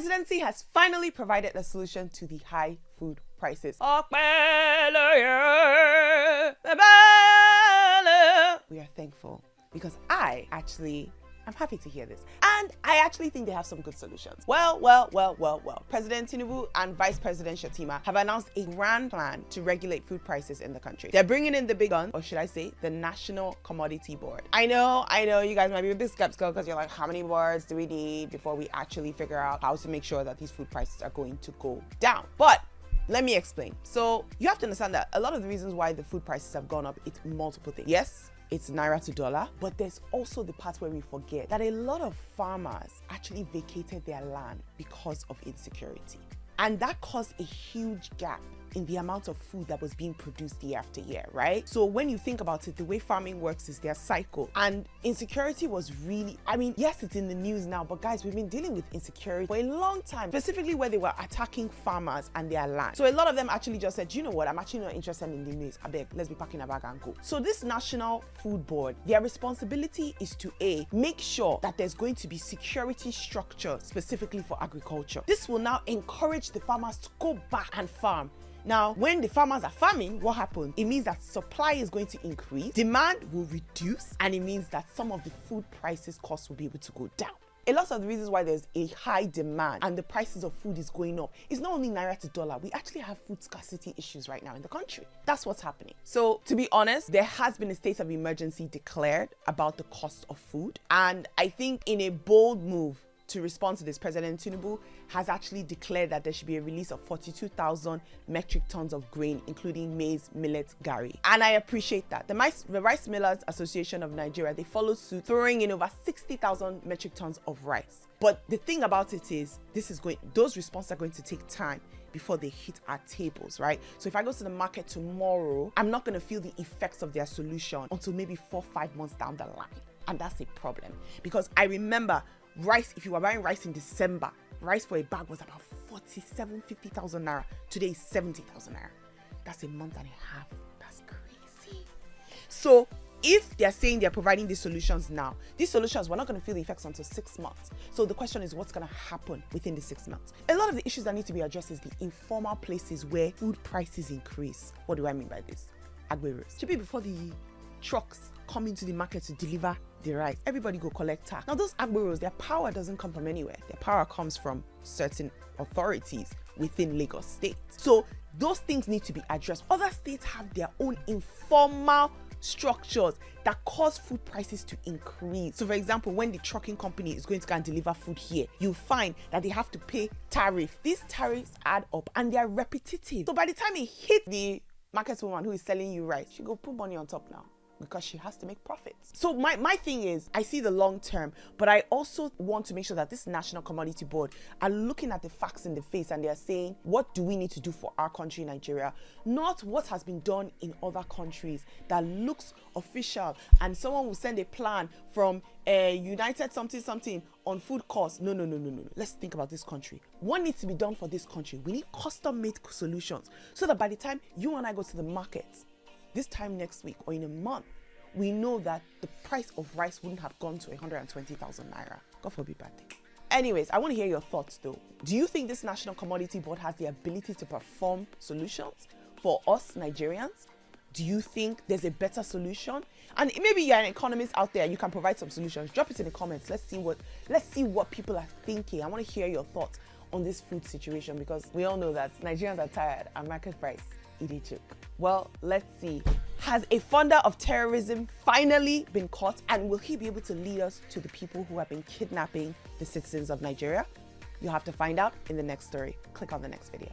presidency has finally provided a solution to the high food prices. We are thankful because I'm happy to hear this. And I actually think they have some good solutions. Well. President Tinubu and Vice President Shettima have announced a grand plan to regulate food prices in the country. They're bringing in the big gun, or should I say, the National Commodity Board. I know you guys might be a bit skeptical because you're like, how many boards do we need before we actually figure out how to make sure that these food prices are going to go down? But let me explain. So you have to understand that a lot of the reasons why the food prices have gone up, it's multiple things. Yes, it's naira to dollar, but there's also the part where we forget that a lot of farmers actually vacated their land because of insecurity. And that caused a huge gap in the amount of food that was being produced year after year, right? So when you think about it, the way farming works is their cycle. And insecurity was really, yes, it's in the news now, but guys, we've been dealing with insecurity for a long time, specifically where they were attacking farmers and their land. So a lot of them actually just said, you know what, I'm actually not interested in the news. I beg, let's be packing a bag and go. So this National Food Board, their responsibility is to make sure that there's going to be security structure specifically for agriculture. This will now encourage the farmers to go back and farm. Now, when the farmers are farming, what happens? It means that supply is going to increase, demand will reduce, and it means that some of the food prices costs will be able to go down. A lot of the reasons why there's a high demand and the prices of food is going up is not only naira to dollar, we actually have food scarcity issues right now in the country. That's what's happening. So to be honest, there has been a state of emergency declared about the cost of food. And I think in a bold move to respond to this, President Tinubu has actually declared that there should be a release of 42,000 metric tons of grain, including maize, millet, gari. And I appreciate that. The Rice Millers Association of Nigeria, they followed suit, throwing in over 60,000 metric tons of rice. But the thing about it is, those responses are going to take time before they hit our tables, right? So if I go to the market tomorrow, I'm not going to feel the effects of their solution until maybe 4-5 months down the line. And that's a problem, because I remember rice, if you were buying rice in December, rice for a bag was about 50,000 naira. Today is 70,000 naira. That's a month and a half. That's crazy. So if they're saying they're providing these solutions now, these solutions, we're not going to feel the effects until 6 months. So the question is, what's going to happen within the 6 months? A lot of the issues that need to be addressed is the informal places where food prices increase. What do I mean by this? Agberos. Should be before the trucks come into the market to deliver the rice, everybody go collect tax. Now those agberos, their power doesn't come from anywhere. Their power comes from certain authorities within Lagos State. So those things need to be addressed. Other states have their own informal structures that cause food prices to increase. So for example, when the trucking company is going to go and deliver food here, you find that they have to pay tariff. These tariffs add up and they are repetitive. So by the time it hits the market woman who is selling you rice, she go put money on top now, because she has to make profits. So my thing is, I see the long term, but I also want to make sure that this National Commodity Board are looking at the facts in the face and they're saying, what do we need to do for our country, Nigeria? Not what has been done in other countries that looks official and someone will send a plan from United something on food costs. No. Let's think about this country. What needs to be done for this country? We need custom-made solutions so that by the time you and I go to the markets, this time next week or in a month, we know that the price of rice wouldn't have gone to 120,000 naira. God forbid bad thing. Anyways, I want to hear your thoughts though. Do you think this National Commodity Board has the ability to perform solutions for us Nigerians? Do you think there's a better solution? And maybe you're an economist out there and you can provide some solutions. Drop it in the comments. Let's see what people are thinking. I want to hear your thoughts on this food situation, because we all know that Nigerians are tired and market price, it is cheap. Well, let's see. Has a funder of terrorism finally been caught, and will he be able to lead us to the people who have been kidnapping the citizens of Nigeria? You'll have to find out in the next story. Click on the next video.